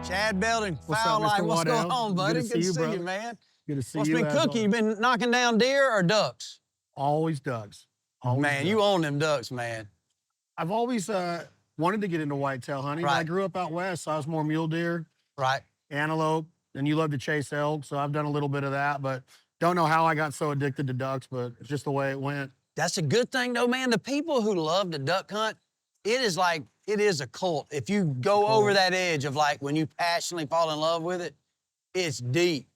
Chad Belding, What's Foul up, Mr. Life. What's Waddell? going on, buddy? Good to see you, brother. man. Good to see What's you. been cooking? You been knocking down deer or ducks? Always ducks. Always Man, ducks. you own them ducks, man. I've always wanted to get into whitetail hunting. Right. I grew up out west, so I was more mule deer, Right. antelope, and you love to chase elk, so I've done a little bit of that, but don't know how I got so addicted to ducks, but it's just the way it went. That's a good thing, though, man. The people who love to duck hunt, it is a cult. If you go over that edge of like when you passionately fall in love with it, it's deep.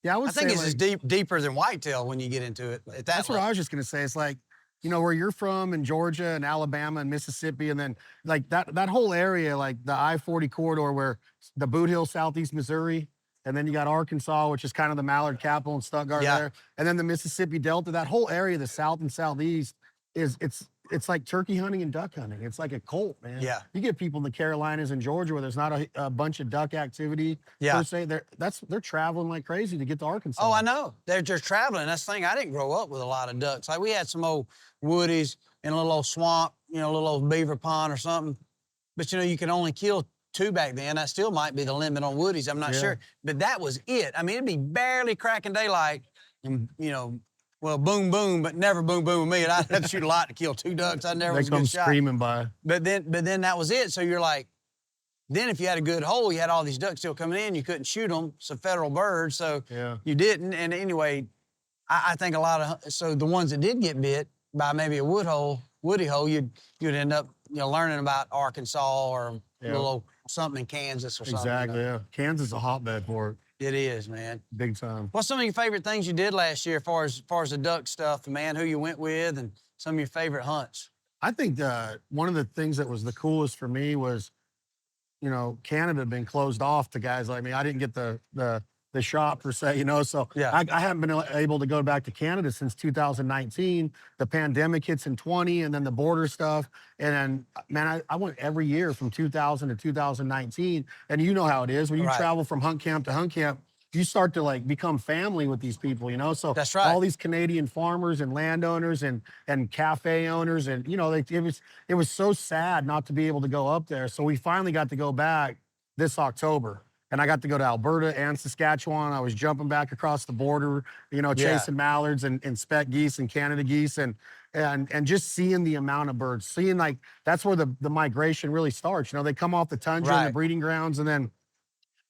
Yeah, I think it's as deeper than whitetail when you get into it. That's what I was just gonna say. It's like, you know, where you're from in Georgia and Alabama and Mississippi, and then like that whole area, like the I-40 corridor where the Boot Hill, Southeast Missouri, and then you got Arkansas, which is kind of the Mallard capital and Stuttgart there, and then the Mississippi Delta. That whole area, the South and Southeast, it's like turkey hunting and duck hunting. It's like a cult, man. Yeah. You get people in the Carolinas and Georgia where there's not a bunch of duck activity. Yeah. Per se. They're traveling like crazy to get to Arkansas. Oh, I know. They're just traveling. That's the thing. I didn't grow up with a lot of ducks. Like we had some old woodies in a little old swamp, you know, a little old beaver pond or something. But you know, you could only kill 2 back then. That still might be the limit on woodies. I'm not sure. But that was it. I mean, it'd be barely cracking daylight and, you know, well, boom, boom, but never boom, boom with me. And I'd have to shoot a lot to kill 2 ducks. I never was a good shot. They come screaming by. But then that was it. So you're like, then if you had a good hole, you had all these ducks still coming in, you couldn't shoot them. It's a federal bird, so you didn't. And anyway, I think a lot of, so the ones that did get bit by maybe a woody hole, you'd end up, you know, learning about Arkansas or a little something in Kansas or something. Exactly, You know? Kansas is a hotbed for it. It is, man. Big time. What's some of your favorite things you did last year as far as the duck stuff, man, who you went with and some of your favorite hunts? I think one of the things that was the coolest for me was, you know, Canada had been closed off to guys like me. I didn't get the shot per se, you know, so I haven't been able to go back to Canada since 2019. The pandemic hits in 20 and then the border stuff. And then, man, I went every year from 2000 to 2019. And you know how it is when you travel from hunt camp to hunt camp, you start to like become family with these people, you know? So that's right. All these Canadian farmers and landowners and cafe owners and, you know, it was so sad not to be able to go up there. So we finally got to go back this October. And I got to go to Alberta and Saskatchewan. I was jumping back across the border, you know, chasing mallards and spec geese and Canada geese and just seeing the amount of birds, seeing like, that's where the migration really starts. You know, they come off the tundra and the breeding grounds, and then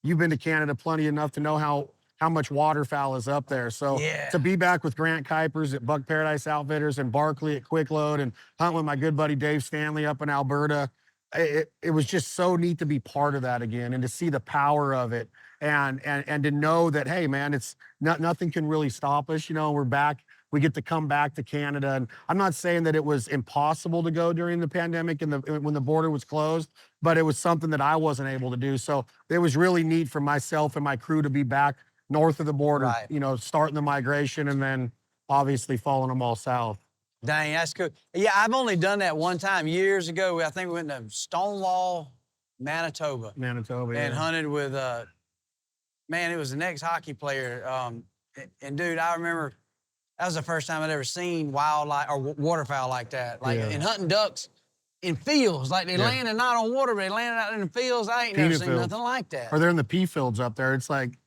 you've been to Canada plenty enough to know how much waterfowl is up there. So to be back with Grant Kuipers at Buck Paradise Outfitters and Barkley at Quick Load and hunt with my good buddy Dave Stanley up in Alberta, it was just so neat to be part of that again and to see the power of it and to know that, hey, man, it's nothing can really stop us. You know, we're back. We get to come back to Canada. And I'm not saying that it was impossible to go during the pandemic and when the border was closed, but it was something that I wasn't able to do. So it was really neat for myself and my crew to be back north of the border, you know, starting the migration and then obviously following them all south. Dang, that's cool. Yeah, I've only done that one time years ago. I think we went to Stonewall, Manitoba. And hunted with, man, it was an ex-hockey player. And dude, I remember that was the first time I'd ever seen wildlife or waterfowl like that. Like, and hunting ducks in fields. Like, they landed not on water, but they landed out in the fields. I ain't never seen nothing like that. Or they're in the pea fields up there. It's like,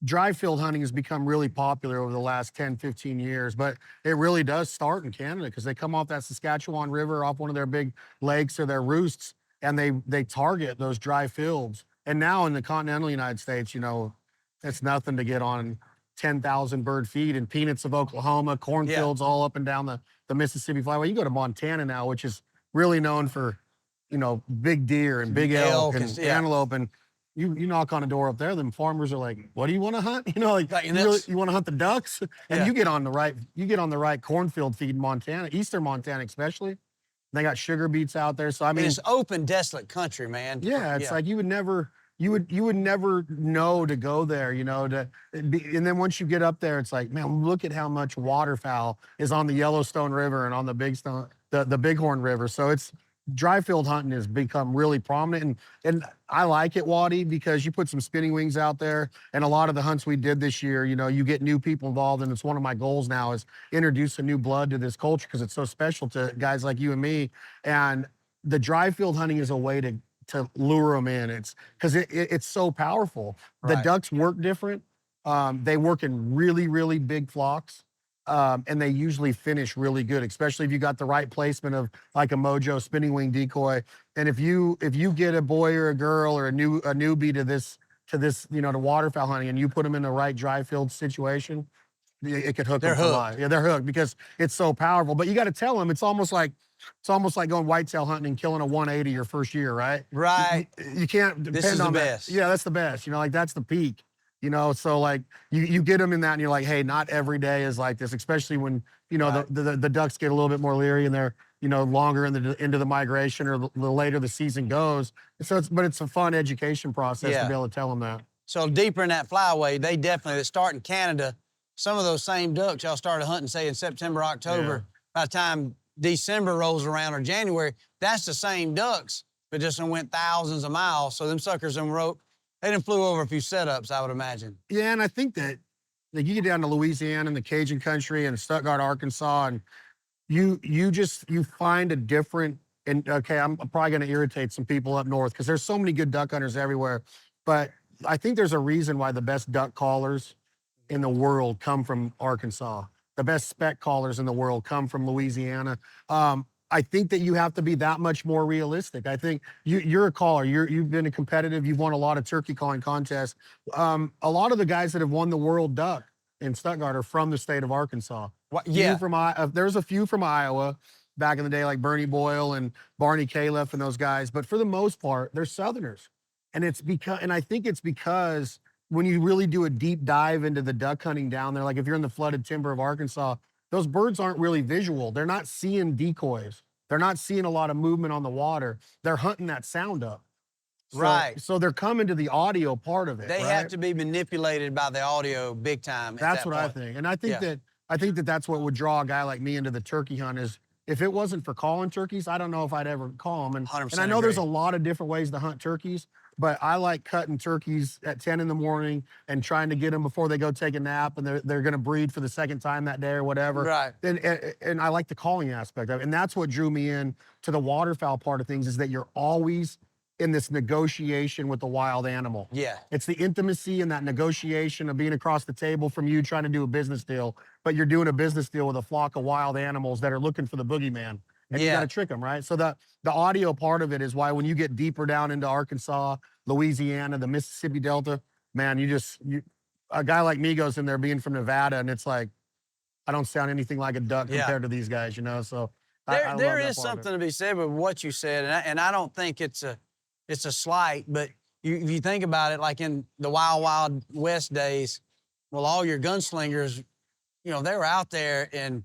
dry field hunting has become really popular over the last 10, 15 years, but it really does start in Canada because they come off that Saskatchewan River, off one of their big lakes or their roosts, and they target those dry fields. And now in the continental United States, you know, it's nothing to get on 10,000 bird feed and peanuts of Oklahoma, cornfields all up and down the Mississippi Flyway. You go to Montana now, which is really known for, you know, big deer and big elk and antelope. And you knock on a door up there, them farmers are like, what do you want to hunt? You know, like you want to hunt the ducks? And you get on the right cornfield feed in Montana, eastern Montana especially. They got sugar beets out there. So I mean, it's open, desolate country, man. Yeah, it's like you would never know to go there, you know, and then once you get up there, it's like, man, look at how much waterfowl is on the Yellowstone River and on the Bighorn River. So it's dry field hunting has become really prominent, and I like it, Waddy, because you put some spinning wings out there, and a lot of the hunts we did this year, you know, you get new people involved, and it's one of my goals now is introduce a new blood to this culture because it's so special to guys like you and me. And the dry field hunting is a way to lure them in. It's because it's so powerful. The Right. ducks work different. They work in really, really big flocks. And they usually finish really good, especially if you got the right placement of like a mojo spinning wing decoy. And if you get a boy or a girl or a newbie to this to waterfowl hunting, and you put them in the right dry field situation, it could hook They're them for hooked. life. Yeah, they're hooked because it's so powerful. But you got to tell them it's almost like going whitetail hunting and killing a 180 your first year, right? Right. You can't depend This is on the that. best. Yeah, that's the best. Like that's the peak. So like you get them in that, and you're like, hey, not every day is like this, especially when Right. the ducks get a little bit more leery and they're longer into the migration, or the later the season goes. So it's a fun education process to Yeah. be able to tell them that. So deeper in that flyway, they start in Canada. Some of those same ducks y'all started hunting, say in September, October. By the time December rolls around or January, that's the same ducks, but just went thousands of miles. So them suckers they done flew over a few setups, I would imagine. Yeah, and I think that like you get down to Louisiana and the Cajun country and Stuttgart, Arkansas, and you find a different. And okay, I'm probably going to irritate some people up north because there's so many good duck hunters everywhere, but I think there's a reason why the best duck callers in the world come from Arkansas. The best spec callers in the world come from Louisiana. I think that you have to be that much more realistic. I think you're a caller. You've been a competitive. You've won a lot of turkey calling contests. A lot of the guys that have won the world duck in Stuttgart are from the state of Arkansas. Yeah. There's a few from Iowa back in the day, like Bernie Boyle and Barney Califf and those guys. But for the most part, they're Southerners. And I think it's because when you really do a deep dive into the duck hunting down there, like if you're in the flooded timber of Arkansas, those birds aren't really visual. They're not seeing decoys. They're not seeing a lot of movement on the water. They're hunting that sound up. Right. So they're coming to the audio part of it. They right? have to be manipulated by the audio big time. That's what I think. And I think that that's what would draw a guy like me into the turkey hunt is if it wasn't for calling turkeys, I don't know if I'd ever call them. And I know there's a lot of different ways to hunt turkeys, but I like cutting turkeys at 10 in the morning and trying to get them before they go take a nap and they're going to breed for the second time that day or whatever. Right. And I like the calling aspect of it. And that's what drew me in to the waterfowl part of things is that you're always in this negotiation with the wild animal. Yeah. It's the intimacy and that negotiation of being across the table from you trying to do a business deal, but you're doing a business deal with a flock of wild animals that are looking for the boogeyman. And you got to trick them, right? So the audio part of it is why when you get deeper down into Arkansas, Louisiana, the Mississippi Delta, man, a guy like me goes in there being from Nevada, and it's like, I don't sound anything like a duck compared to these guys, So there is something to be said with what you said, and I don't think it's a slight, but if you think about it, like in the Wild West days, well, all your gunslingers, they were out there in,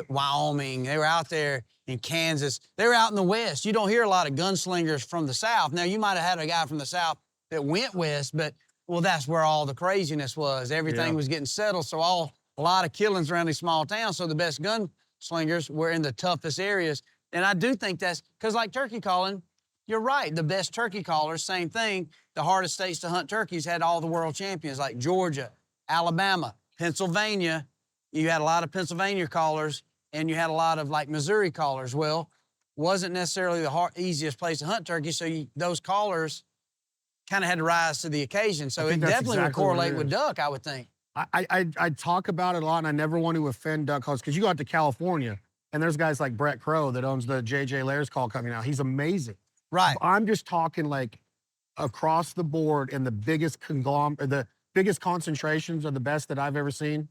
Wyoming. They were out there in Kansas. They were out in the West. You don't hear a lot of gunslingers from the South. Now, you might have had a guy from the South that went West, but, well, that's where all the craziness was. Everything was getting settled, so a lot of killings around these small towns, so the best gunslingers were in the toughest areas. And I do think that's because, like turkey calling, you're right. The best turkey callers, same thing. The hardest states to hunt turkeys had all the world champions like Georgia, Alabama, Pennsylvania. You had a lot of Pennsylvania callers, and you had a lot of like Missouri callers. Well, wasn't necessarily the easiest place to hunt turkey, so those callers kind of had to rise to the occasion. So it definitely would correlate with duck, I would think. I talk about it a lot, and I never want to offend duck callers because you go out to California, and there's guys like Brett Crow that owns the J.J. Lairs Call Company now. He's amazing. Right. I'm just talking like across the board, and the biggest concentrations of the best that I've ever seen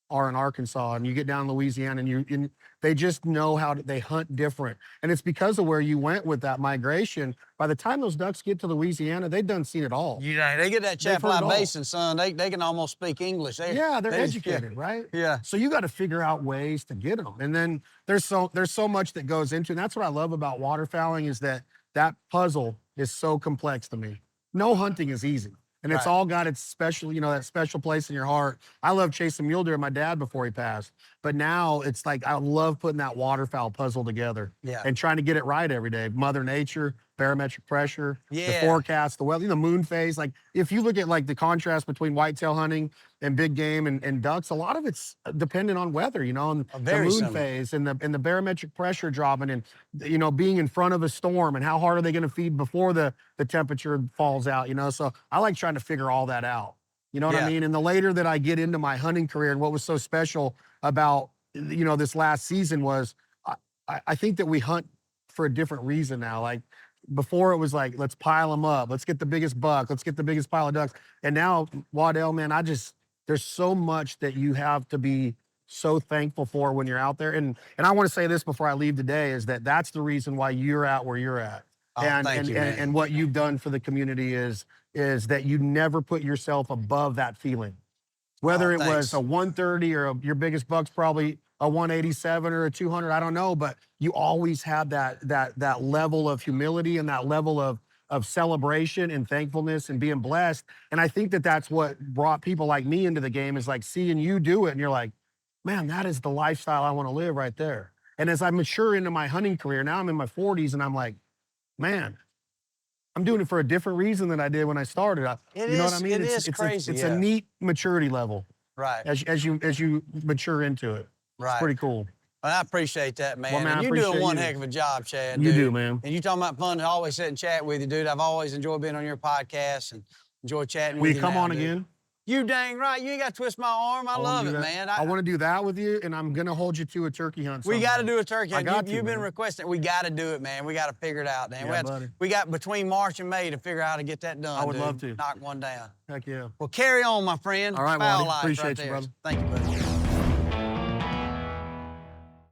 are in Arkansas. And you get down to Louisiana, and they just know they hunt different. And it's because of where you went with that migration. By the time those ducks get to Louisiana, they've done seen it all. They get that Chaplain Basin, son. They can almost speak English. They're educated, right? Yeah. So you got to figure out ways to get them. And then there's so much that goes into it. And that's what I love about waterfowling is that puzzle is so complex to me. No hunting is easy. And it's all got its special, that special place in your heart. I love chasing mule deer with my dad before he passed. But now it's like I love putting that waterfowl puzzle together and trying to get it right every day. Mother Nature, barometric pressure, Yeah. the forecast, the weather, the moon phase. Like if you look at like the contrast between whitetail hunting and big game and ducks, a lot of it's dependent on weather, and the Very moon similar. phase and the barometric pressure dropping and being in front of a storm and how hard are they going to feed before the temperature falls out, So I like trying to figure all that out. You know what I Yeah. mean? And the later that I get into my hunting career, and what was so special about this last season was I think that we hunt for a different reason now. Like before it was like, let's pile them up. Let's get the biggest buck. Let's get the biggest pile of ducks. And now, Waddell, man, there's so much that you have to be so thankful for when you're out there. And I want to say this before I leave today is that's the reason why you're at where you're at. Oh, thank you, man. And what you've done for the community is that you never put yourself above that feeling. Whether it was a 130 or your biggest buck's probably a 187 or a 200, I don't know, but you always had that level of humility and that level of celebration and thankfulness and being blessed. And I think that's what brought people like me into the game, is like seeing you do it and you're like, man, that is the lifestyle I want to live right there. And as I mature into my hunting career, now I'm in my 40s and I'm like, man, I'm doing it for a different reason than I did when I started. You know what I mean? It is crazy. It's a neat maturity level. Right. As you mature into it. Right. It's pretty cool. Well, I appreciate that, man. Well, man, and I you're doing appreciate one you. heck of a job, Chad. You dude. do, man. And you talking about fun to always sit and chat with you, dude. I've always enjoyed being on your podcast and enjoy chatting Will with you you. come now, on dude. again? You dang right. You ain't got to twist my arm. I love it, man. I want to do that with you, and I'm gonna hold you to a turkey hunt. We got to do a turkey hunt. You've been man. requesting. We got to do it, man. We got to figure it out, man. Yeah, buddy. We got between March and May to figure out how to get that done. I would dude. love to. Knock one down. Heck yeah. Well, carry on, my friend. All right, Foul Waddy. life Appreciate right you, there. brother. Thank you, buddy.